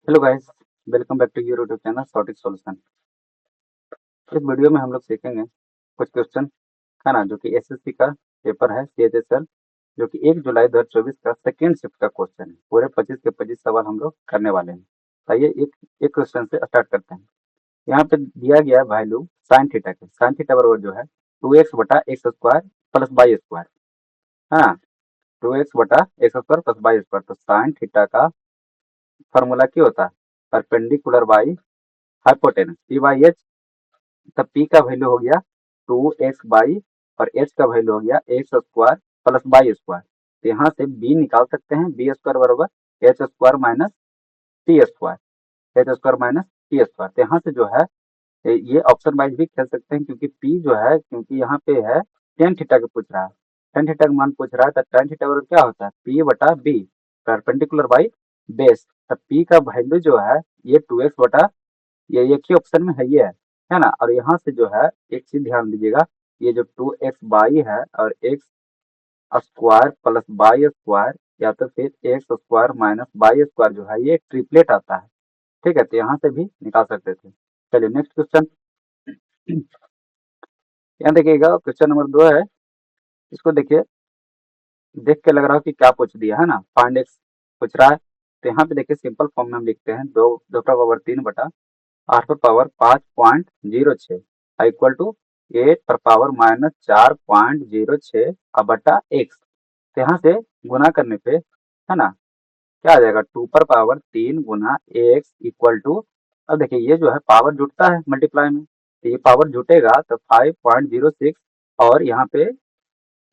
Hello guys, welcome back to your YouTube channel सॉटिक solution. इस video में हम लोग सीखेंगे कुछ क्वेश्चन है ना, जो कि एसएससी का पेपर है सीएचएसएल, जो कि 1 जुलाई 2024 का सेकेंड शिफ्ट का क्वेश्चन है। पूरे 25 के 25 सवाल हम लोग करने वाले हैं। आइए एक एक क्वेश्चन से स्टार्ट करते हैं। यहाँ पे दिया गया है वैल्यू साइन थीटा के। साइन थीटा बराबर जो है 2x बटा x square plus y square है ना। 2x बटा x square plus y square, तो साइन थीटा का फॉर्मूला क्या होता है? Perpendicular by hypotenuse P by H. तब पी का वैल्यू हो गया 2x बाई और एच का वैल्यू हो गया x square plus y square. तो यहाँ से बी निकाल सकते हैं। बी स्क्वायर बराबर H square minus T square, H square minus T square. तो यहाँ से जो है ये ऑप्शन वाइज भी खेल सकते हैं, क्योंकि पी जो है, क्योंकि यहाँ पे है टेन थीटा का पूछ रहा है, टेन थीटा का मान पूछ रहा है, तो टेन थीटा बराबर क्या होता है? पी बटा बी, परपेंडिकुलर बाई बेस। तब पी का वैल्यू जो है ये 2x बटा, ये एक ही ऑप्शन में है, ये है ना। और यहाँ से जो है एक चीज ध्यान दीजिएगा, ये जो 2x बाई है और x square plus by square, या तो फिर x square minus by square जो है ये ट्रिपलेट आता है। ठीक है, तो यहाँ से भी निकाल सकते थे। चलिए नेक्स्ट क्वेश्चन। यहाँ देखिएगा क्वेश्चन नंबर 2 है। इसको देखिए, देख के लग रहा हो कि क्या पूछ दिया है ना, फाइंड एक्स पूछ रहा है। तो यहाँ पे देखिए सिंपल फॉर्म में हम लिखते हैं दो दो का पावर 3 बटा आठ पर पावर 5.06 इक्वल टू 8 पर पावर माइनस 4.06 अब बटा एक्स। तो यहाँ से गुना करने पे है ना, क्या आ जाएगा? 2 पर पावर 3 गुना एक्स इक्वल टू, अब देखिए ये जो है पावर जुटता है मल्टीप्लाई में, तो ये पावर जुटेगा तो 5.06, और यहाँ पे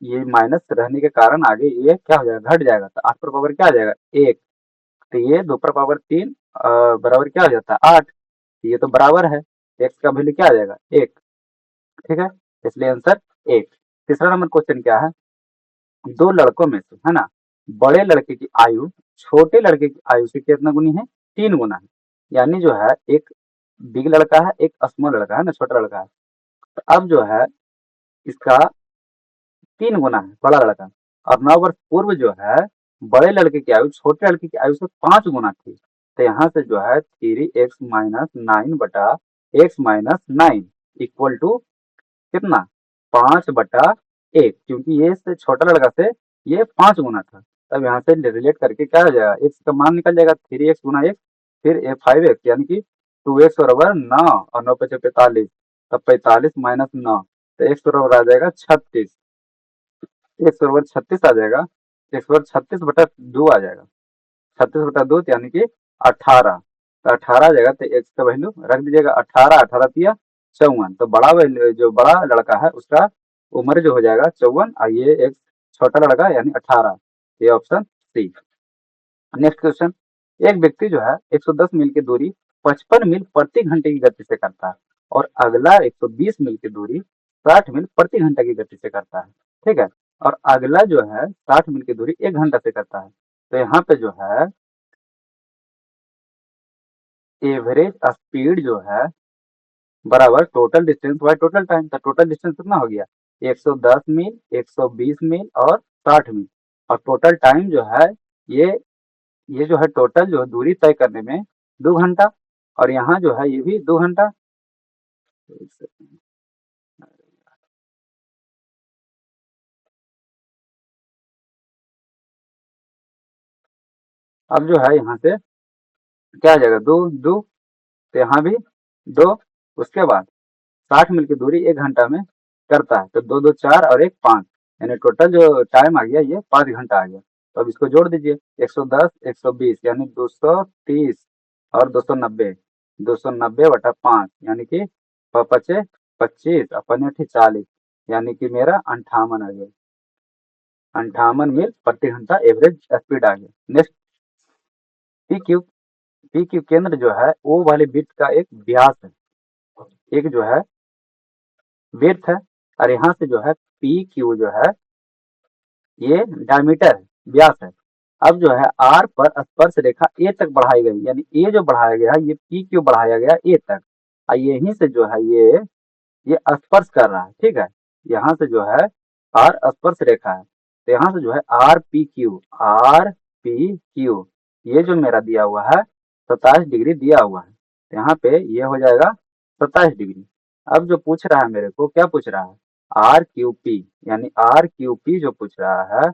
ये माइनस रहने के कारण आगे ये क्या हो जाएगा? घट जाएगा। तो 8 पर पावर क्या आ जाएगा? 1। तो ये 2 पर पावर 3 बराबर क्या हो जाता है? 8। ये तो बराबर है, एक्स का वैल्यू क्या आ जाएगा? 1। ठीक है, इसलिए आंसर 1। तीसरा नंबर क्वेश्चन क्या है? दो लड़कों में से है ना, बड़े लड़के की आयु छोटे लड़के की आयु से कितना गुनी है? 3 गुना है। यानी जो है एक बिग लड़का है, एक स्मॉल लड़का है ना, छोटा लड़का है। तो अब जो है इसका 3 गुना है बड़ा लड़का, और 9 वर्ष पूर्व जो है बड़े लड़के की आयु छोटे लड़के की आयु से 5 गुना थी। तो यहाँ से जो है 3x-9 बटा x-9 इक्वल टू कितना? 5/1, क्योंकि ये से छोटा लड़का से ये 5 गुना था। तब यहाँ से रिलेट करके क्या हो जाएगा? एक्स का मान निकल जाएगा 3x गुना एक्स, फिर 5x, यानी कि 2x बराबर 9, और 9 पचे 45, तब 45 माइनस 9, तो x बराबर आ जाएगा 36। एक्स बराबर 36 आ जाएगा। एक्स बराबर 36/2 आ जाएगा। 36/2 यानी कि 18। तो 18 आ जाएगा, तो एक्स का वैल्यू रख दीजिएगा 18, 18 तिया 54। तो बड़ा वैल्यू जो बड़ा लड़का है उसका उम्र जो हो जाएगा 54, और ये एक छोटा लड़का यानी 18। ये ऑप्शन सी। Next question. एक व्यक्ति जो है 110 मील की दूरी 55 मील प्रति घंटे की गति से करता है, और अगला 120 मील की दूरी 60 मील प्रति घंटे की गति से करता है। ठीक है, और अगला जो है 60 मील की दूरी 1 घंटा से करता है। तो यहाँ पे जो है एवरेज स्पीड जो है बराबर total distance by total time. तो टोटल डिस्टेंस कितना हो गया? 110 मील, 120 मील और 60 मील। और टोटल टाइम जो है ये ये जो है टोटल जो है दूरी तय करने में 2 घंटा, और यहाँ जो है ये भी 2 घंटा। अब जो है यहाँ से क्या आ जाएगा? दो दो, तो यहाँ भी 2। उसके बाद 60 मील की दूरी 1 घंटा में करता है, तो 2 2 4 और 1 5, यानी टोटल जो टाइम आ गया ये 5 घंटा आ गया। तो अब इसको जोड़ दीजिए, 110 120 यानी 230, और 290, 290/5 यानी कि पचे 25 अपन 40, यानी कि मेरा 58 आ गया। 58 मील प्रति घंटा एवरेज स्पीड आ गया। Next, P Q. P Q केंद्र जो है ओ वाले वृत्त का एक व्यास है, एक जो है विड्थ है, और यहाँ से जो है पी क्यू जो है ये डायमीटर है, व्यास है। अब जो है आर पर स्पर्श रेखा ए तक बढ़ाई गई, यानी ए जो बढ़ाया गया है ये पी क्यू बढ़ाया गया ए तक, और यहीं से जो है ये स्पर्श कर रहा है। ठीक है, यहाँ से जो है आर स्पर्श रेखा है, तो यहाँ से जो है R P Q, R P Q ये जो मेरा दिया हुआ है, 27 डिग्री दिया हुआ है, तो यहाँ पे ये हो जाएगा 27 डिग्री। अब जो पूछ रहा है मेरे को, क्या पूछ रहा है, आर क्यू पी, यानी आर क्यू पी जो पूछ रहा है,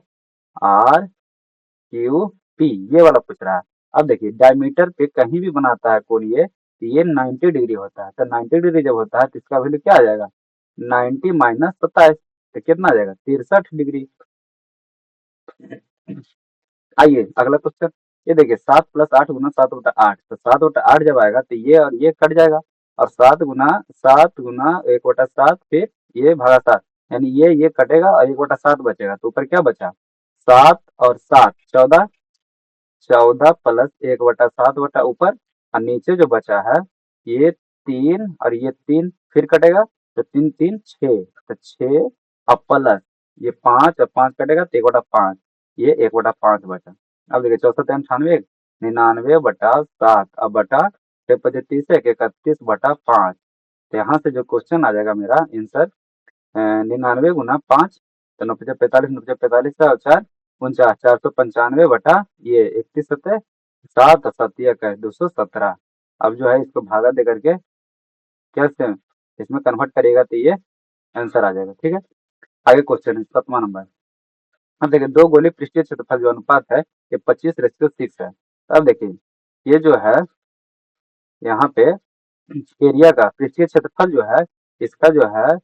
आर क्यू पी ये वाला पूछ रहा है। अब देखिए डायमीटर पे कहीं भी बनाता है कोण ये, तो ये 90 डिग्री होता है, तो 90 डिग्री जब होता है तो इसका वैल्यू क्या आ जाएगा, 90 माइनस 27, तो कितना आ जाएगा, 63 डिग्री। आइए अगला क्वेश्चन, ये देखिए 7 + 8 गुना 7/8, तो 7/8 जब आएगा तो ये और ये कट जाएगा, और 7 गुना 1/7, फिर ये भागा 7, यानी ये कटेगा और 1/7 बचेगा, तो ऊपर क्या बचा, 7 और 7 14, 14 प्लस 1/7 बटा ऊपर, और नीचे जो बचा है ये 3 और ये 3 फिर कटेगा, तो 3 3 6, तो 6 और प्लस ये 5 और 5 कटेगा तो 1/5, ये 1/5 बचा। अब देखिए 64 99 बटा 7 अब बटा 6 × 25 31/5, तो यहाँ से जो क्वेश्चन आ जाएगा मेरा आंसर 99 × 5, तो 9×5 = 45, 9×5 = 4 49, 495 ये 31 7 7 का है 217। अब जो है इसको भागा दे करके कैसे इसमें कन्वर्ट करिएगा तो ये आंसर आ जाएगा, ठीक है। आगे क्वेश्चन है 7वां नंबर। अब देखिए दो गोले पृष्ठीय क्षेत्रफल जो अनुपात है ये 25:6 है। तो अब देखिए ये जो है यहाँ पे एरिया का पृष्ठीय क्षेत्रफल जो है, इसका जो है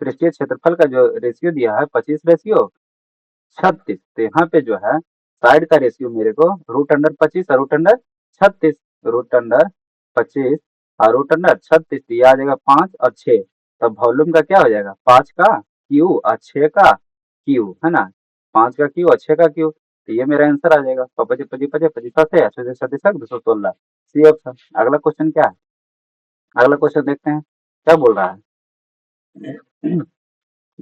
पृष्ठीय क्षेत्रफल का जो रेशियो दिया है 25:36, तो यहाँ पे जो है साइड का रेशियो मेरे को √25 और √36, √25 और √36, तो ये आ जाएगा 5 और 6, तब वॉल्यूम का क्या हो जाएगा, 5 का क्यू और 6 का क्यू, है ना, 5 का क्यू और 6 का क्यू, तो ये मेरा आंसर आ जाएगा 25 25 25 25 216 सी ऑप्शन। अगला क्वेश्चन क्या है, अगला क्वेश्चन देखते हैं क्या बोल रहा है।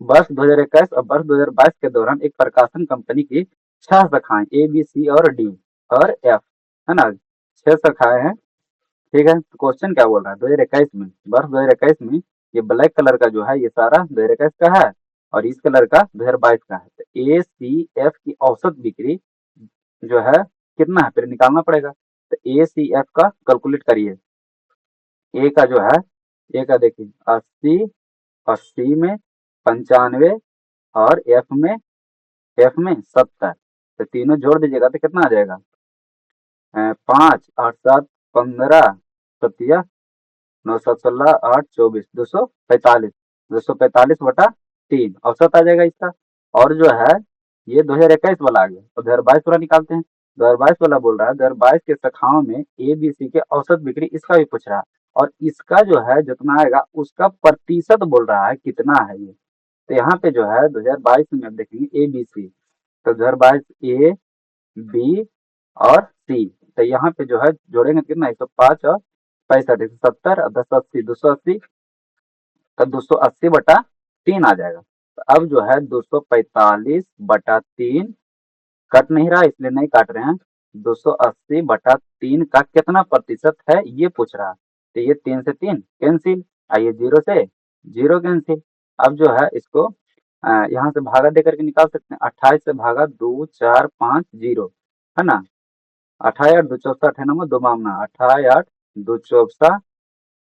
वर्ष 2021 और वर्ष 2022 के दौरान एक प्रकाशन कंपनी की 6 शाखाएं ए बी सी और डी और एफ, है ना, 6 शाखाएं हैं, ठीक है। तो क्वेश्चन क्या बोल रहा है, 2021 में, वर्ष 2021 में ये ब्लैक कलर का जो है ये सारा 2021 का है, और इस कलर का 2022 का है, तो ए सी एफ की औसत बिक्री जो है कितना है, फिर निकालना पड़ेगा, तो ए सी एफ का कैलकुलेट करिए। ए का जो है, ए का देखिए 80, 80 में 95, और एफ में 70, तो तीनों जोड़ दीजिएगा तो कितना आ जाएगा, 5 8 7 15 सतिया 9 7 16 8 24 245, 245/3 औसत आ जाएगा इसका। और जो है ये 2021 वाला आ गया, तो 2022 वाला निकालते हैं। 2022 वाला बोल रहा है 2022 के शाखाओं में ए बी सी के औसत बिक्री, इसका भी पूछ रहा है, और इसका जो है जितना आएगा उसका प्रतिशत बोल रहा है कितना है ये, तो यहाँ पे जो है 2022 में आप देखेंगे ए बी सी, तो 2022 ए बी और सी, तो यहाँ पे जो है जोड़ेंगे कितना, 105 और 65, 170 और 10 80 280, तो 280/3 आ जाएगा। तो अब जो है 245/3 कट नहीं रहा इसलिए नहीं काट रहे हैं, 280/3 का कितना प्रतिशत है ये पूछ रहा है, तो ये 3 से 3 कैंसिल, आइए 0 से 0 कैंसिल। अब जो है इसको यहाँ से भागा दे करके निकाल सकते हैं, 28 से भागा 2 4 5 0, है ना, 28 8 2 चौसा 8 नंबर 2 मामना, 28 8 2 चौसा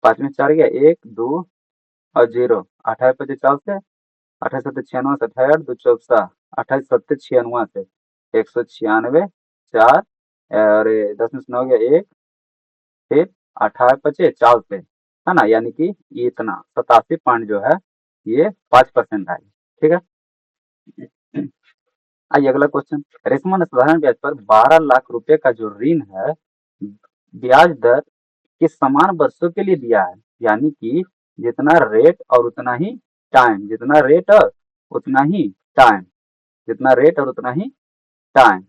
5 में 4 गया 1 2 और 0, 28 25 4 से 28 7 96 से 28 8 2 चौसा 28 7 96 से 196 4, और 10 में से 9 गया 1, फिर 28 25 4 से, है ना, यानी कि ये इतना 87 पॉइंट जो है ये 5% है, ठीक है। आइए अगला क्वेश्चन, रेशमा ने साधारण ब्याज पर 12 लाख रुपए का जो ऋण है ब्याज दर के समान वर्षों के लिए दिया है, यानी कि जितना रेट और उतना ही टाइम, जितना रेट और उतना ही टाइम, जितना रेट और उतना ही टाइम,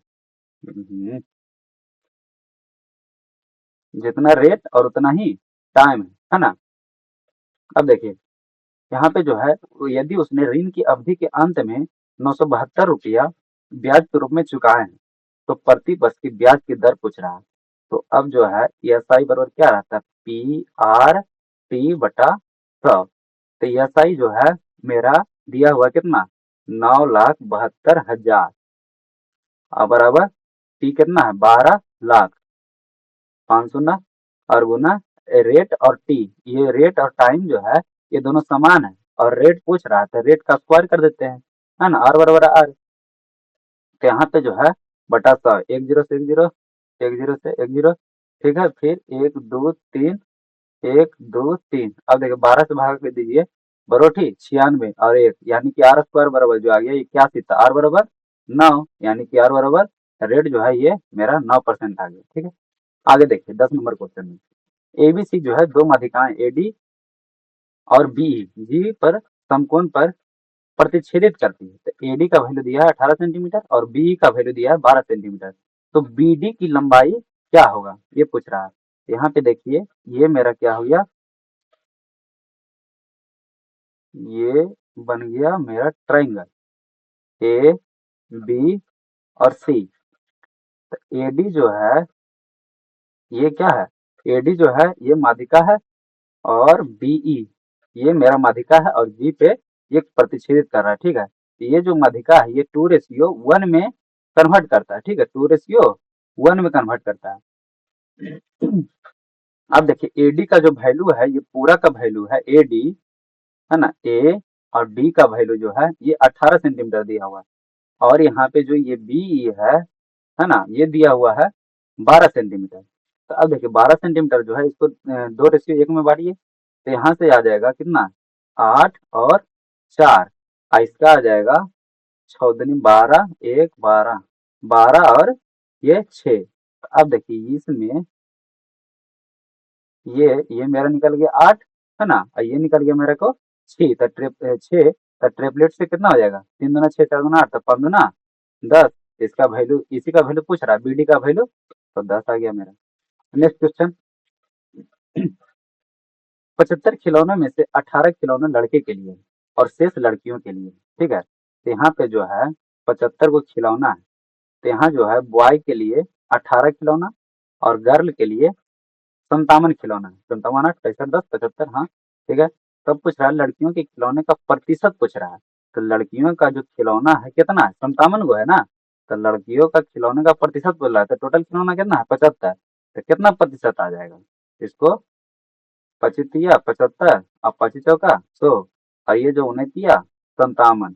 जितना रेट और उतना ही टाइम है ना। अब देखिए यहाँ पे जो है यदि उसने ऋण की अवधि के अंत में 972 रुपया ब्याज के रूप में चुकाए हैं, तो प्रति वर्ष की ब्याज की दर पूछ रहा है। तो अब जो है एस आई बराबर क्या रहता है, पी आर टी बटा 100, तो एस आई जो है मेरा दिया हुआ कितना, 9,72,000, और बराबर टी कितना है 12 लाख, 5 शून्य और गुना रेट और टी, ये रेट और टाइम जो है ये दोनों समान है और रेट पूछ रहा है तो रेट का स्क्वायर कर देते हैं, है ना, आर बराबर आर। तो यहाँ पे जो है बटा 100, 1 0 से 1 0, 1 0 से 1 0, ठीक है, फिर 1 2 3, 1 2 3। अब देखिए 12 से भाग कर दीजिए, बरोठी 96 और 1 यानी कि आर स्क्वायर बराबर जो आ गया 81, था आर बराबर 9, यानी कि आर बराबर रेट जो है ये मेरा 9% आ गया। ठीक है, आगे देखिए 10 नंबर क्वेश्चन में एबीसी जो है दो माध्यिकाएं एडी और बीई जी पर समकोण पर प्रतिच्छेदित करती है। तो एडी का वैल्यू दिया है 18 सेंटीमीटर और बीई का वैल्यू दिया है 12 सेंटीमीटर। तो बीडी की लंबाई क्या होगा ये पूछ रहा है। यहाँ पे देखिए ये मेरा क्या हो गया, ये बन गया मेरा ट्राइंगल ए बी और सी। तो एडी जो है ये क्या है, एडी जो है ये माध्यिका है और बीई ये मेरा माध्यिका है और जी पे ये प्रतिच्छेदित कर रहा है। ठीक है, ये जो माध्यिका है ये 2:1 में कन्वर्ट करता है। ठीक है, 2:1 में कन्वर्ट करता है। अब देखिए एडी का जो वैल्यू है ये पूरा का वैल्यू है एडी, है ना, ए और डी का वैल्यू जो है ये 18 सेंटीमीटर दिया हुआ है और यहाँ पे जो ये बी है ना, ये दिया हुआ है 12 सेंटीमीटर। तो अब देखिए 12 सेंटीमीटर जो है इसको 2:1 में बांटिए तो यहाँ से आ जाएगा कितना, 8 और 4, इसका आ जाएगा 6 दूनी 12, 1 12, 12 और ये 6। अब देखिए इसमें ये मेरा निकल गया 8, है ना, और ये निकल गया मेरे को 6। तो 6 तो ट्रिपलेट से कितना हो जाएगा, 3 दूना 6 4 दूना 8 तो 5 दूना 10। इसका वैल्यू, इसी का वैल्यू पूछ रहा है बीडी का वैल्यू, तो 10 आ गया मेरा। नेक्स्ट क्वेश्चन, 75 खिलौनों में से 18 खिलौने लड़के के लिए और शेष लड़कियों के लिए। ठीक है, तो यहाँ पे जो है 75 को खिलौना है, तो यहाँ जो है बॉय के लिए 18 खिलौना और गर्ल के लिए 57 खिलौना है। 57 8 65 10 75, हाँ ठीक है। तब पूछ रहा है लड़कियों के खिलौने का प्रतिशत पूछ रहा है। तो लड़कियों का जो खिलौना है कितना है, 57 गो है ना, तो लड़कियों का खिलौने का प्रतिशत बोल रहा है, तो टोटल खिलौना कितना है 75, तो कितना प्रतिशत आ जाएगा, इसको 25 75 और 25 चौका 100 और ये जो 29 57,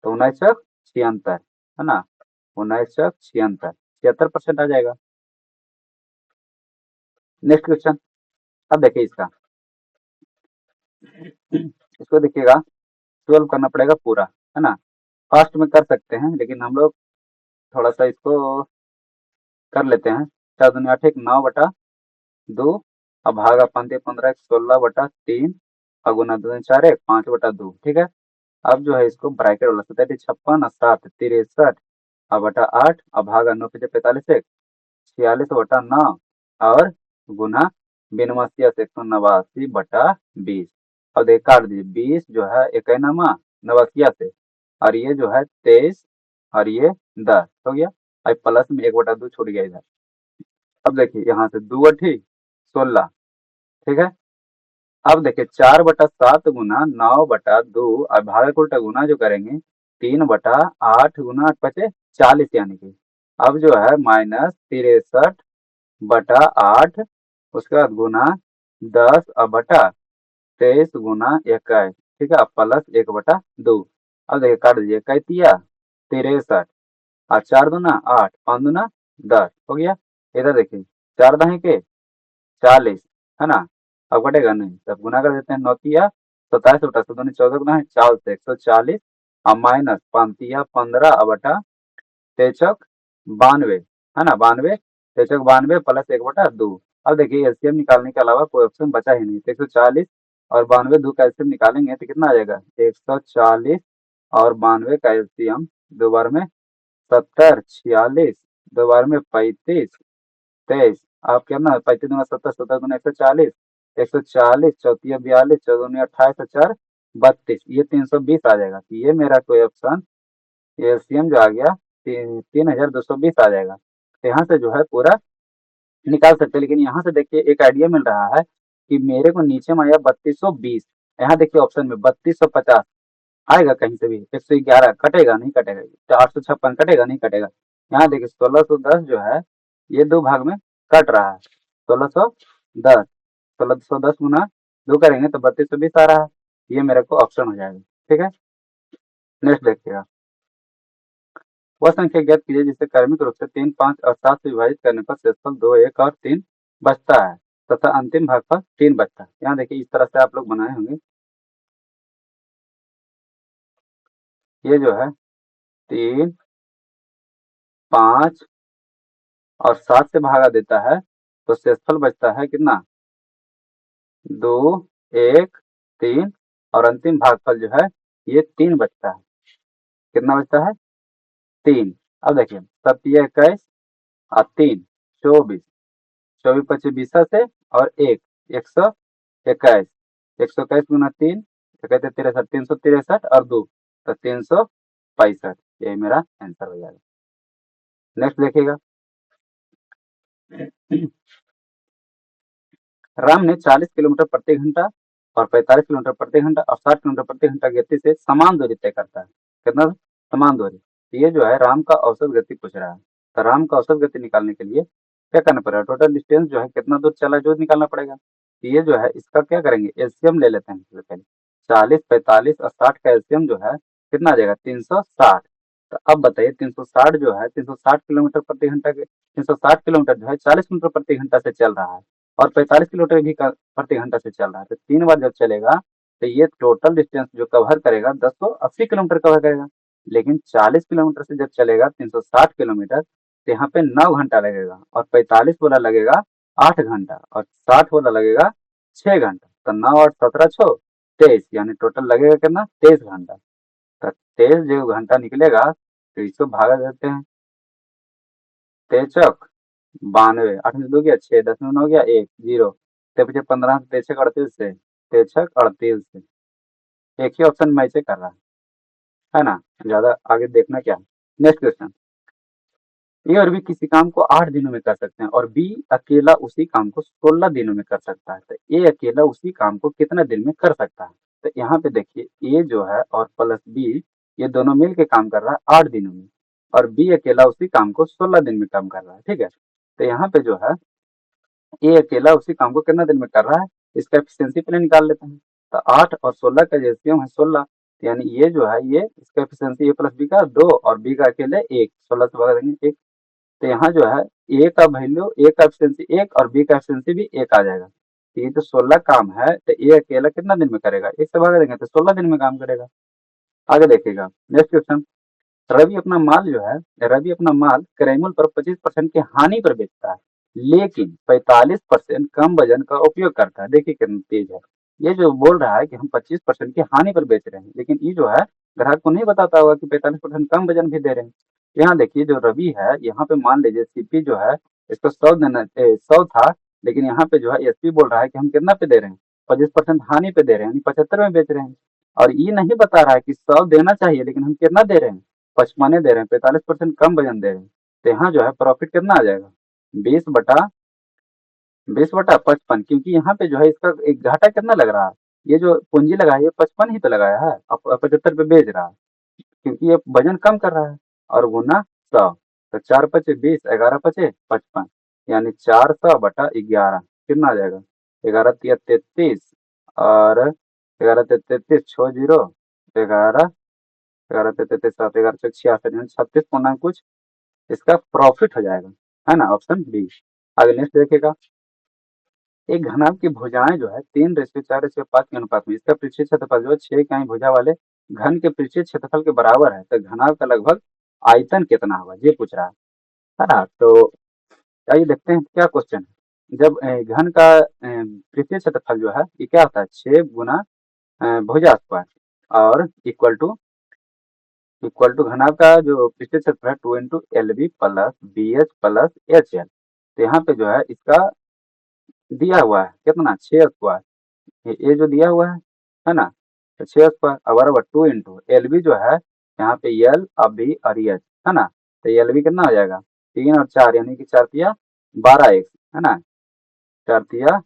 तो 19 76, है ना, 19 76, 76% आ जाएगा। नेक्स्ट क्वेश्चन, अब देखिए इसका, इसको देखिएगा, सॉल्व करना पड़ेगा पूरा, है ना। फास्ट में कर सकते हैं लेकिन हम लोग थोड़ा सा इसको कर लेते हैं। 4 दूनी 8 1 9 बटा 2 अब भागा 5 15 1 16 बटा 3 और गुना 2 4 1 5 बटा 2। ठीक है, अब जो है इसको ब्रैकेट वाला 57 56 और 7 63 और बटा 8 और भागा 9 5 45 1 46 बटा 9 और गुना 82 से 189 बटा 20। और देख काट दीजिए 20 जो है एक नमा 89 से और ये जो है 23 और ये 10 हो गया, और प्लस में 1 बटा 2 छूट गया इधर। अब देखिए यहाँ से 2 अठी 16, ठीक है। अब देखिए 4/7 गुना 9/2 और भाग उल्टा गुना जो करेंगे 3/8 गुना 8 पचे 40, यानी कि अब जो है -63/8 उसके बाद गुना 10 और बटा 23 गुना 21, ठीक है, प्लस 1/2। अब देखिए काट दीजिए 63 और 4 दूना 8 5 दूना 10 हो गया। इधर देखिए 4 दही के 40, है ना, अब कटेगा नहीं, तब गुना कर देते हैं 9 27 बटा 7 14 गुना है 4 से 140 और माइनस 5 15 और बटा 63 92, है ना, 92 63 92 प्लस 1/2। अब देखिए एलसीएम निकालने के अलावा कोई ऑप्शन बचा ही नहीं, तो 140 और 92 दो का एलसीएम निकालेंगे तो कितना आ जाएगा, 140 और 92 का एलसीएम दो बार में 70 46 दो बार में 35 23, आप कितना 35 दूना 70 70 दूना 140 140 चौथिया 42 चौदह 28 और 4 32, ये 320 आ जाएगा। तो ये मेरा कोई ऑप्शन एलसीएम जो आ गया 3220 आ जाएगा। तो यहाँ से जो है पूरा निकाल सकते हैं, लेकिन यहाँ से देखिए एक आइडिया मिल रहा है कि मेरे को नीचे में आया 3220, यहाँ देखिए ऑप्शन में 3250 आएगा, कहीं से भी 111 कटेगा नहीं कटेगा, 856 कटेगा नहीं कटेगा। यहाँ देखिए 1610 जो है ये दो भाग में कट रहा है 1610, 1610 गुना 2 करेंगे तो 3220 आ रहा है। ये मेरे को ऑप्शन हो जाएगा। ठीक है, नेक्स्ट देखिएगा। वह संख्या ज्ञात कीजिए जिसे क्रमिक रूप से 3, 5 और 7 से विभाजित करने पर शेषफल 2, 1 और 3 बचता है तथा अंतिम भागफल 3 बचता है। यहाँ देखिए इस तरह से आप लोग बनाए होंगे। ये जो है 3, 5 और 7 से भागा देता है तो शेषफल बचता है कितना, 2, 1, 3 और अंतिम भागफल जो है ये 3 बचता है। कितना बचता है, 3। अब देखिए 7 21 और 3 24, 24 पच्चीस 20 से और 1 121, 121 गुना 3 इकहत्तर 63 363 और 2 तो 365। यही मेरा आंसर हो जाएगा। नेक्स्ट देखिएगा। राम ने 40 किलोमीटर प्रति घंटा और 45 किलोमीटर प्रति घंटा और 60 किलोमीटर प्रति घंटा गति से समान दूरी तय करता है। कितना, समान दूरी। तो ये जो है राम का औसत गति पूछ रहा है। तो राम का औसत गति निकालने के लिए क्या करना पड़ेगा, टोटल डिस्टेंस जो है कितना दूर चला जो निकालना पड़ेगा। तो ये जो है इसका क्या करेंगे, एलसीएम ले लेते हैं पहले। 40, 45 और 60 का एलसीएम जो है कितना आ जाएगा, 360। तो अब बताइए 360 जो है 360 किलोमीटर प्रति घंटा के 360 किलोमीटर जो है 40 किलोमीटर प्रति घंटा से चल रहा है और 45 किलोमीटर भी प्रति घंटा से चल रहा है। तो 3 बार जब चलेगा तो ये टोटल डिस्टेंस जो कवर करेगा 1080 किलोमीटर कवर करेगा। लेकिन 40 किलोमीटर से जब चलेगा 360 किलोमीटर तो यहाँ पे 9 घंटा लगेगा और 45 वाला लगेगा 8 घंटा और 60 वाला लगेगा 6 घंटा। तो 9 और 17 6 23, यानी टोटल लगेगा कितना, 23 घंटा। तो 23 जो घंटा निकलेगा तो इसको भागा देते हैं। 23 चौक 92, 8 में 2 गया 6, 10 में 9 गया 1 0, तो बचे 15 से 23 38 से 23 38 से। एक ही ऑप्शन मैच कर रहा है ना, ज्यादा आगे देखना क्या है। Next question. ए और बी किसी काम को 8 दिनों में कर सकते हैं और बी अकेला उसी काम को 16 दिनों में कर सकता है। तो ए अकेला उसी काम को कितने दिन में कर सकता है। तो यहाँ पे देखिए ए जो है और प्लस बी ये दोनों मिल के काम कर रहा है 8 दिनों में और बी अकेला उसी काम को 16 दिन में काम कर रहा है। ठीक है, तो यहाँ पे जो है ए अकेला उसी काम को कितना दिन में कर रहा है, इसका एफिशिएंसी पहले निकाल लेते हैं। तो 8 और 16 का रेशियो है 16, यानी ये जो है ये इसका एफिशिएंसी ए प्लस बी का 2 और बी का अकेले 1, 16 से भगा देंगे 1। तो यहाँ जो है ए का वैल्यू, ए का एफिशिएंसी 1 और बी का एफिशिएंसी भी 1 आ जाएगा। तो ये जो 16 काम है तो ए अकेला कितना दिन में करेगा, 1 से भगा देंगे तो 16 दिन में काम करेगा। आगे देखिएगा नेक्स्ट क्वेश्चन। रवि अपना माल क्रयमूल पर 25% की हानि पर बेचता है लेकिन 45% कम वजन का उपयोग करता है। देखिए कितना तेज है। ये जो बोल रहा है कि हम 25% की हानि पर बेच रहे हैं, लेकिन ये जो है ग्राहक को नहीं बताता होगा कि 45% कम वजन भी दे रहे हैं। यहाँ देखिए जो रवि है यहाँ पे मान लीजिए सीपी जो है इसको 100 देना 100 था, लेकिन यहाँ पे जो है एसपी बोल रहा है कि हम कितना पे दे रहे हैं, 25% हानि पे दे रहे हैं, यानी 75 में बेच रहे हैं। और ये नहीं बता रहा है कि 100 देना चाहिए लेकिन हम कितना दे रहे हैं, 55 दे रहे हैं, 45% कम वजन दे रहे हैं। तो यहाँ जो है प्रॉफिट कितना आ जाएगा, 20/55, क्योंकि यहाँ पे जो है इसका एक घाटा कितना लग रहा है, ये जो पूंजी लगा है ये 55 ही तो लगाया है, अब 75 पे बेच रहा है क्योंकि ये वजन कम कर रहा है। और गुना 100, तो 4 पचे 20, 11 पचे 55, यानी 400/11 कितना आ जाएगा, 11 तिया 33 और 11 33 6 जीरो 11, 11 33 7 11 66, यानी 36 पौना कुछ इसका प्रॉफिट हो जाएगा, है ना, ऑप्शन बी। आगे नेक्स्ट देखेगा। एक घनाभ की भुजाएं जो है 3:4:5 के अनुपात में, इसका पृष्ठीय क्षेत्रफल जो है 6 इकाई भुजा वाले घन के पृष्ठीय क्षेत्रफल के बराबर है, तो घनाभ का लगभग आयतन कितना होगा ये पूछ रहा है ना। तो आइए देखते हैं क्या क्वेश्चन है। जब घन का पृष्ठीय क्षेत्रफल जो है ये क्या होता है, 6 गुना भुजा स्क्वायर और इक्वल टू घनाभ का जो पृष्ठीय क्षेत्रफल है 2 into L B plus B H plus H L. तो यहाँ पे जो है इसका दिया हुआ है कितना, 6 स्क्वायर, ये जो दिया हुआ है ना, तो 6 स्क्वायर अब बराबर 2 इंटू एल बी जो है यहाँ पे एल अब बी और एच है ना। तो एल बी कितना हो जाएगा, 3 और 4 यानी कि 4 तिया 12x है ना, 4 तिया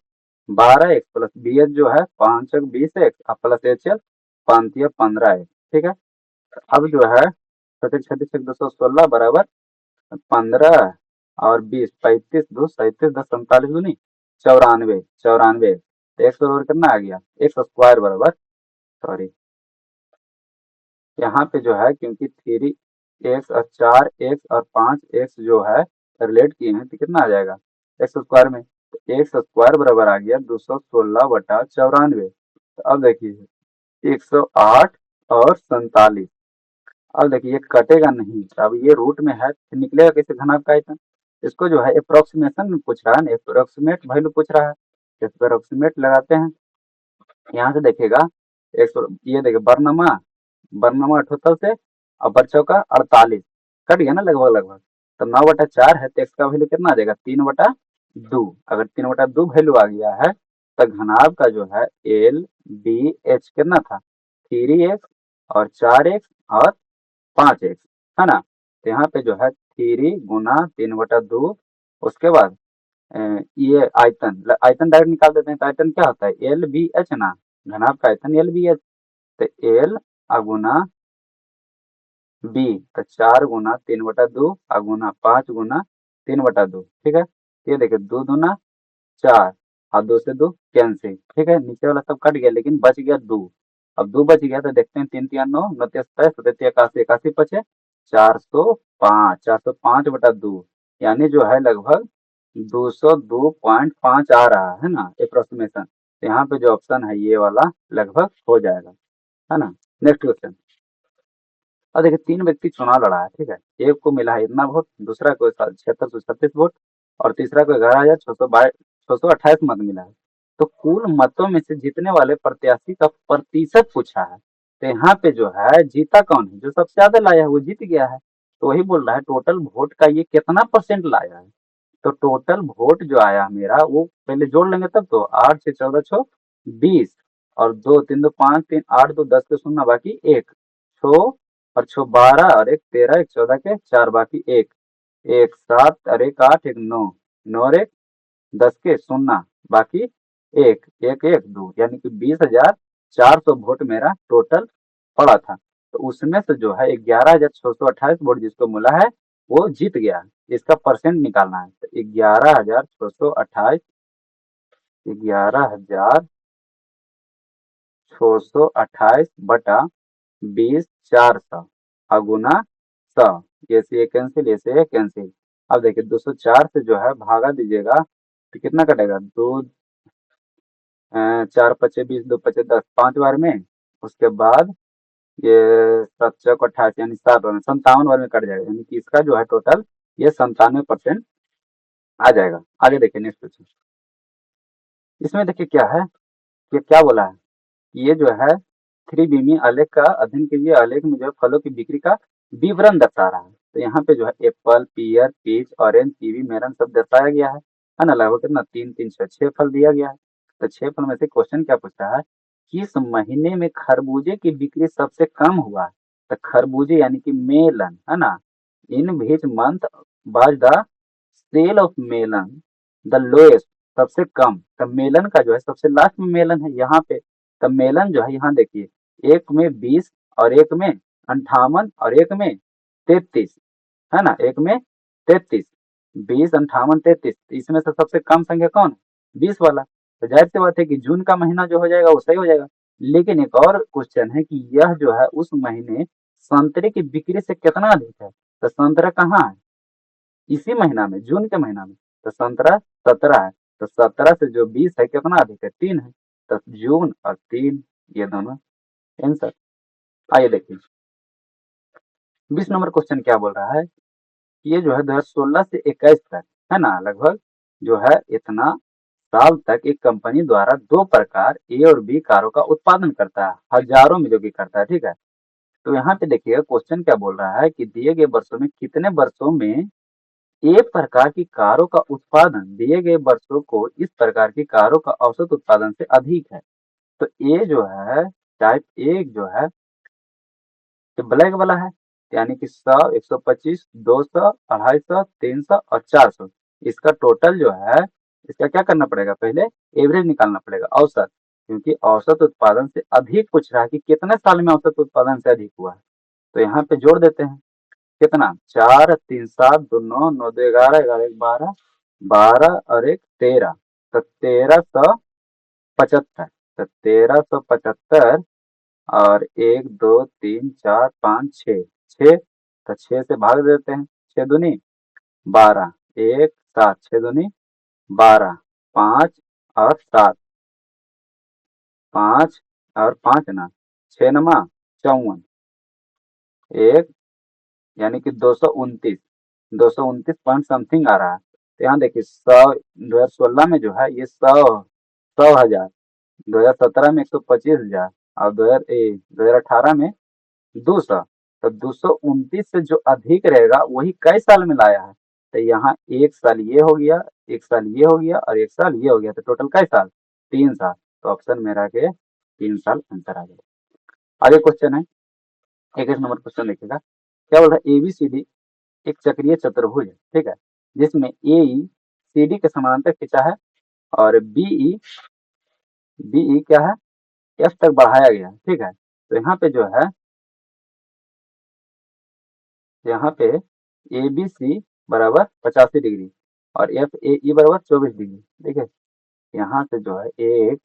12x प्लस बी एच जो है 5 20x और प्लस एच एल 5 तिया 15x। ठीक है, अब जो है 36 36 216 बराबर 15 और 20, 35 दो 37, 10 47 दूनी 94, 94। तो एक्स बराबर कितना आ गया, एक्स स्क्वायर बराबर, सॉरी यहाँ पे जो है क्योंकि 3 एक्स और 4 एक्स और 5 एक्स जो है रिलेट किए हैं तो कितना आ जाएगा एक्स स्क्वायर में, तो एक्स स्क्वायर बराबर आ गया 216/94। तो अब देखिए 108 और 47। अब देखिए ये कटेगा नहीं, अब ये रूट में है तो निकलेगा कैसे घनाभ का आयतन। इसको जो है अप्रोक्सीमेशन पूछ रहा है ना, अप्रोक्सीमेट वैल्यू पूछ रहा है, अप्रोक्सीमेट लगाते हैं। यहाँ से देखिएगा ये देखिए बरनमा, बरनमा 78 से और बच्चों का 48 कट गया ना लगभग लगभग। तो 9/4 है तो एक्स का वैल्यू कितना आ जाएगा 3/2। अगर 3/2 वैल्यू आ गया है तो घनाभ का जो है एल बी एच कितना था 3 एक्स और 4 एक्स और 5 एक्स, है ना। तो यहाँ पे जो है 3 × 3/2, उसके बाद ये आयतन आयतन डायरेक्ट निकाल देते हैं तो आयतन क्या होता है एल बी एच ना, घनाभ का आयतन एल बी एच। तो एल अगुना बी, तो 4 × 3/2 अगुना 5 × 3/2, ठीक है। ये देखिए 2 दूना 4 और 2 से 2 कैंसिल, ठीक है, नीचे वाला सब कट गया लेकिन बच गया 2। अब 2 बच गया तो देखते हैं 3 3 9 9 27 सतहत्तर 81 81 पचे 405, 405/2 यानी जो है लगभग 202.5 आ रहा है ना अप्रोक्सीमेशन। तो यहाँ पे जो ऑप्शन है ये वाला लगभग हो जाएगा, है ना। Next question. अब देखिए 3 व्यक्ति चुनाव लड़ा है, ठीक है। एक को मिला है इतना वोट, दूसरा को 7636 वोट और तीसरा को 11,628 मत मिला है। तो कुल मतों में से जीतने वाले प्रत्याशी का प्रतिशत पूछा है। तो यहाँ पे जो है जीता कौन है, जो सबसे ज्यादा लाया है वो जीत गया है। तो वही बोल रहा है टोटल वोट का ये कितना परसेंट लाया है। तो टोटल वोट जो आया मेरा वो पहले जोड़ लेंगे तब तो 8 6 14 6 20 और 2 3 2 5 3 8 2 10 के शून्य बाकी 1 6 और 6 12 और 1 13 1 14 के 4 बाकी 1 1 7 और 1 8 1 9 9 और 1 10 के शून्य बाकी 1 1 1 2 यानी कि 20,400 वोट मेरा टोटल पड़ा था। तो उसमें से जो है 11,628 वोट जिसको मिला है वो जीत गया है। इसका परसेंट निकालना है तो 11,628, 11,628/20,400 अगुना 100, ये से ये कैंसिल, ये से ये कैंसिल। अब देखिए 204 से जो है भागा दीजिएगा तो कितना कटेगा 2 4 पचे 20 2 पचे 10 5 बार में, उसके बाद ये 7 चौक 28 यानी 7 बार में 57 बार में कट जाएगा, यानी कि इसका जो है टोटल ये 97% आ जाएगा। आगे देखिए नेक्स्ट क्वेश्चन। इसमें देखिए क्या है, ये क्या बोला है, ये जो है त्रिविमीय आलेख का अध्ययन कीजिए। आलेख में जो है फलों की बिक्री का विवरण दर्शा रहा है। तो यहाँ पे जो है apple pear peach orange kiwi melon सब दर्शाया गया है ना। लगभग कितना 3 3 6 6 फल दिया गया है। तो 6 फल में से क्वेश्चन क्या पूछ रहा है, किस महीने में खरबूजे की बिक्री सबसे कम हुआ है। तो खरबूजे यानी कि मेलन, है ना, इन which month was the sale of melon the lowest, सबसे कम। तो मेलन का जो है सबसे लास्ट में मेलन है यहाँ पे। तो मेलन जो है यहाँ देखिए एक में 20 और एक में 58 और एक में 33, है ना, एक में 33, 20 58 33, इसमें से सबसे कम संख्या कौन है 20 वाला। तो जाहिर सी बात है कि जून का महीना जो हो जाएगा वो सही हो जाएगा। लेकिन एक और क्वेश्चन है कि यह जो है उस महीने संतरे की बिक्री से कितना अधिक है। तो संतरा कहाँ है इसी महीना में, जून के महीना में। तो संतरा 17 है, तो 17 से जो 20 है कितना अधिक है 3 है। तो जून और 3 ये दोनों आंसर। आइए देखिए 20 नंबर क्वेश्चन क्या बोल रहा है, ये जो है 2016 से 21 तक, है ना, लगभग जो है इतना साल तक एक कंपनी द्वारा दो प्रकार ए और बी कारों का उत्पादन करता है, हजारों में जो कि करता है, ठीक है। तो यहाँ पे देखिएगा क्वेश्चन क्या बोल रहा है कि दिए गए वर्षों में कितने वर्षों में एक प्रकार की कारों का उत्पादन दिए गए वर्षों को इस प्रकार की कारों का औसत उत्पादन से अधिक है। तो ये जो है टाइप एक जो है तो ब्लैक वाला है, यानी कि 100 125 200 250 300 और 400। इसका टोटल जो है इसका क्या करना पड़ेगा, पहले एवरेज निकालना पड़ेगा औसत, क्योंकि औसत उत्पादन से अधिक पूछ रहा है कि कितने साल में औसत उत्पादन से अधिक हुआ है। तो यहाँ पे जोड़ देते हैं कितना, 4 3 7 2 9 9 2 11 11 1 12 12 और 1 13, तो 1375। तो 1375 और 1 2 3 4 5 6 6, तो 6 से भाग देते हैं, 6 दूनी 12, 1 7, 6 दूनी 12, 5 और 7, 5 और 5 ना, 6 नमा 54, एक, यानी कि 229, 229 पॉइंट समथिंग आ रहा है। तो यहाँ देखिए 2016 में जो है ये 100 हजार, 2017 में 125 हजार, और 2018 में 200। तो 229 से जो अधिक रहेगा वही कई साल में लाया है। तो यहाँ एक साल ये हो गया, एक साल ये हो गया और एक साल ये हो गया, तो टोटल कई साल, 3 साल। तो ऑप्शन मेरा के 3 साल आंसर आ गया। आगे क्वेश्चन है, एक नंबर क्वेश्चन देखिएगा, क्या बोल रहा है, एबीसीडी एक चक्रीय चतुर्भुज है, ठीक है, जिसमें ए ई सी डी के समानांतर खींचा है और बी ई क्या है, एफ तक बढ़ाया गया है, ठीक है। तो यहाँ पे जो है, यहाँ पे ए बी सी बराबर 85 डिग्री और एफ ए ई बराबर 24 डिग्री, ठीक है। यहाँ से जो है एक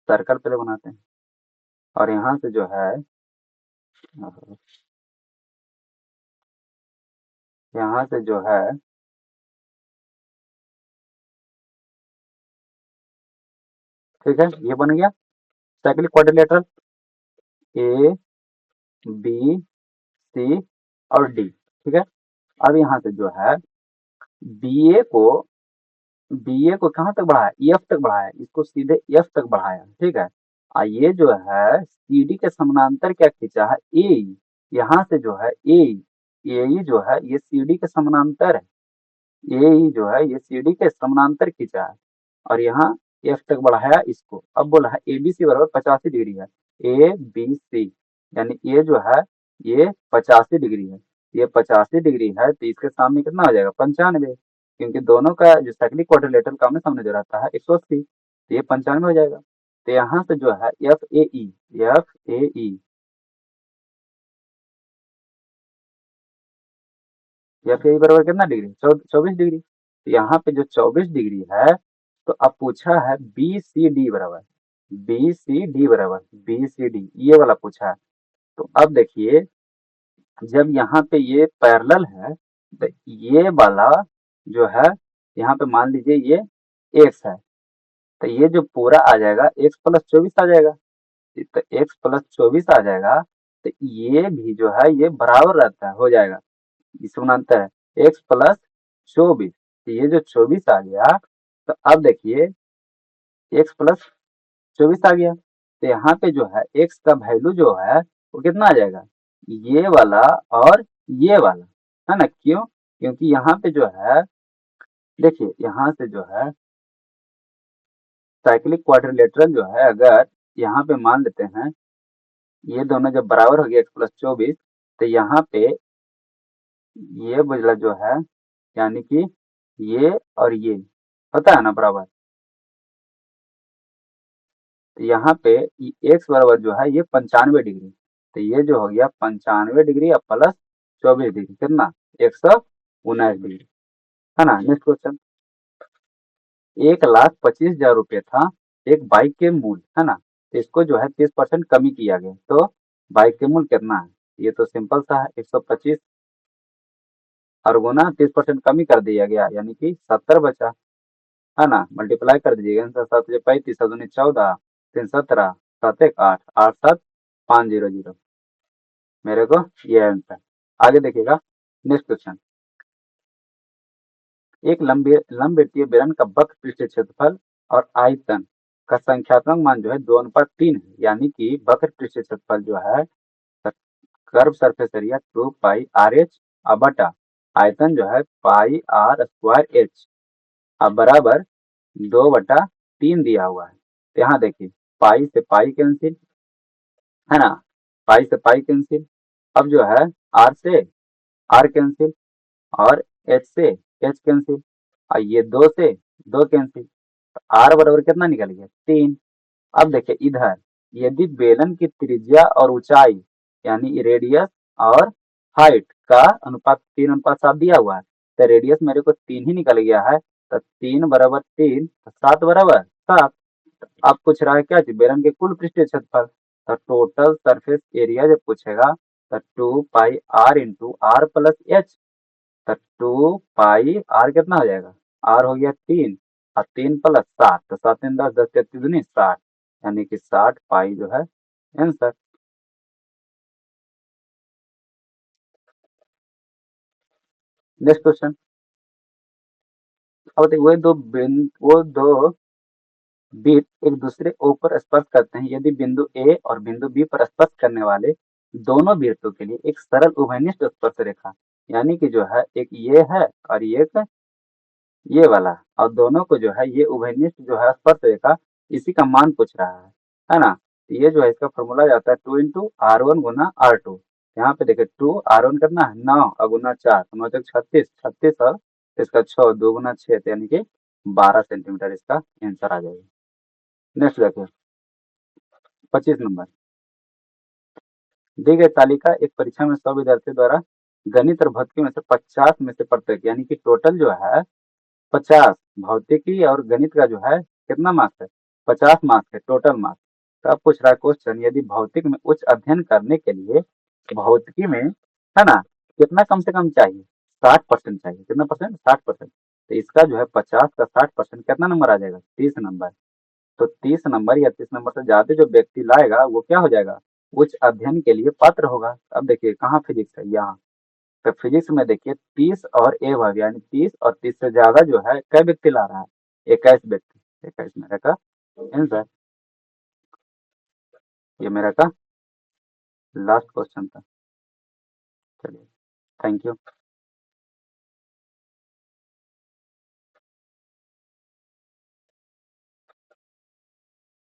सर्कल पहले बनाते हैं और यहाँ से जो है, यहाँ से जो है, ठीक है, ये बन गया cyclic quadrilateral, A B C और डी, ठीक है। अब यहाँ से जो है बी ए को, बी ए को कहाँ तक बढ़ाया, एफ तक बढ़ाया, इसको सीधे एफ तक बढ़ाया, ठीक है। ये जो है सी डी के समानांतर क्या खींचा है, ए, यहाँ से जो है ए जो है ये सी डी के समानांतर है, ए जो है ये सी डी के समानांतर खींचा है और यहाँ एफ तक बढ़ाया इसको। अब बोला है ए बी सी बराबर 85 डिग्री है, ए बी सी, यानी ये जो है ये 85 डिग्री है, ये 85 डिग्री है, तो इसके सामने कितना हो जाएगा, 95, क्योंकि दोनों का जो साइक्लिक क्वाड्रिलेटरल का आमने सामने जो रहता है 180, तो ये 95 हो जाएगा। तो यहाँ से जो है F A E F A ई बराबर कितना डिग्री, 24 डिग्री। तो यहाँ पे जो 24 डिग्री है, तो अब पूछा है बी सी डी बराबर, बी सी डी बराबर, बी सी डी ये वाला पूछा है। तो अब देखिए, जब यहाँ पे ये पैरेलल है, तो ये वाला जो है, यहाँ पे मान लीजिए ये एक्स है, तो ये जो पूरा आ जाएगा एक्स प्लस 24 आ जाएगा, तो एक्स प्लस 24 आ जाएगा। तो ये भी जो है ये बराबर रहता है, हो जाएगा, ये समानांतर है, एक्स प्लस 24, तो ये जो 24 आ गया, तो अब देखिए एक्स प्लस 24 आ गया, तो यहाँ पे जो है एक्स का वैल्यू जो है वो कितना आ जाएगा, ये वाला और ये वाला, है ना, क्यों, क्योंकि यहाँ पे जो है, देखिए यहाँ से जो है साइक्लिक क्वाड्रिलेटरल जो है, अगर यहाँ पे मान लेते हैं ये दोनों जब बराबर हो गया एक्स प्लस 24, तो यहाँ पे ये बदला जो है, यानी कि ये और ये होता है ना बराबर, तो यहाँ पे एक्स बराबर जो है ये 95 डिग्री, तो ये जो हो गया 95 डिग्री और प्लस 24 डिग्री, कितना, 119 डिग्री, है ना। नेक्स्ट क्वेश्चन, 1,25,000 रुपये था एक बाइक के मूल्य, है ना, तो इसको जो है 30% कमी किया गया, तो बाइक के मूल्य कितना है, ये तो सिंपल सा है, 125 और गुना 30% कमी कर दिया गया, यानी कि 70 बचा, है ना, मल्टीप्लाई कर दीजिएगा, आंसर 7 35 7 14 3 17 7 1 8 8 7 500, मेरे को ये आंसर। आगे देखिएगा, नेक्स्ट क्वेश्चन, एक लंबवृत्तीय बेलन का वक्र पृष्ठीय क्षेत्रफल और आयतन का संख्यात्मक मान जो है 2:3 है, यानी कि वक्र पृष्ठीय क्षेत्रफल जो है कर्व सरफेस एरिया 2 पाई आर एच बटा आयतन जो है पाई r² h अब बराबर 2/3 दिया हुआ है। तो यहाँ देखिए पाई से पाई कैंसिल, है ना, पाई से पाई कैंसिल, अब जो है आर से आर कैंसिल और एच से एच कैंसिल और ये दो से दो कैंसिल, तो आर बराबर कितना निकल गया, 3। अब देखिए इधर, यदि बेलन की त्रिज्या और ऊंचाई यानी रेडियस और हाइट का अनुपात 3:7 दिया हुआ है, तो रेडियस मेरे को 3 ही निकल गया है, तो 3 = 3, 7 = 7। अब पूछ रहा है क्या चीज, बेलन के कुल पृष्ठीय क्षेत्रफल, तो टोटल सरफेस एरिया जब पूछेगा तो 2 pi r into R plus H, तो 2 पाई r कितना हो जाएगा, r हो गया 3, और 3 + 7, तो 7 × 10, 10 × 3 = 60, यानी कि 60 पाई जो है आंसर। Next question. अब देखिए वो दो वृत्त एक दूसरे O पर स्पर्श करते हैं, यदि बिंदु A और बिंदु B पर स्पर्श करने वाले दोनों वृत्तों के लिए एक सरल उभयनिष्ठ स्पर्श रेखा, यानी कि जो है एक ये है और एक ये वाला, और दोनों को जो है ये उभयनिष्ठ जो है स्पर्श रेखा, इसी का मान पूछ रहा है ना। तो ये जो है इसका फॉर्मूला जाता है 2 × R1 × R2। यहाँ पे देखिए 2 R1 कितना है 9 और गुना 4 तो मतलब 36, 36 और इसका 6, 2 × 6, यानी कि 12 सेंटीमीटर इसका आंसर आ जाएगा। नेक्स्ट देखिए 25 नंबर। दी गई तालिका एक परीक्षा में 100 विद्यार्थियों द्वारा गणित और भौतिकी में से 50 में से प्रत्येक, यानी कि टोटल जो है 50, भौतिकी और गणित का जो है कितना मार्क्स है, 50 मार्क्स है टोटल मार्क्स। तो अब पूछ रहा है क्वेश्चन, यदि भौतिक में उच्च अध्ययन करने के लिए भौतिकी में है ना कितना कम से कम चाहिए, 60% चाहिए, कितना परसेंट, 60%। तो इसका जो है 50 का 60% कितना नंबर आ जाएगा, 30 नंबर। तो 30 नंबर या 30 नंबर से ज्यादा जो व्यक्ति लाएगा वो क्या हो जाएगा, उच्च अध्ययन के लिए पात्र होगा। अब देखिए कहाँ फिजिक्स है, यहाँ। तो फिजिक्स में देखिए 30 और ए भाग, यानी 30 और 30 से ज्यादा जो है कै व्यक्ति ला रहा है, 21 व्यक्ति, 21 मेरा का आंसर। ये मेरा का लास्ट क्वेश्चन था। चलिए, थैंक यू।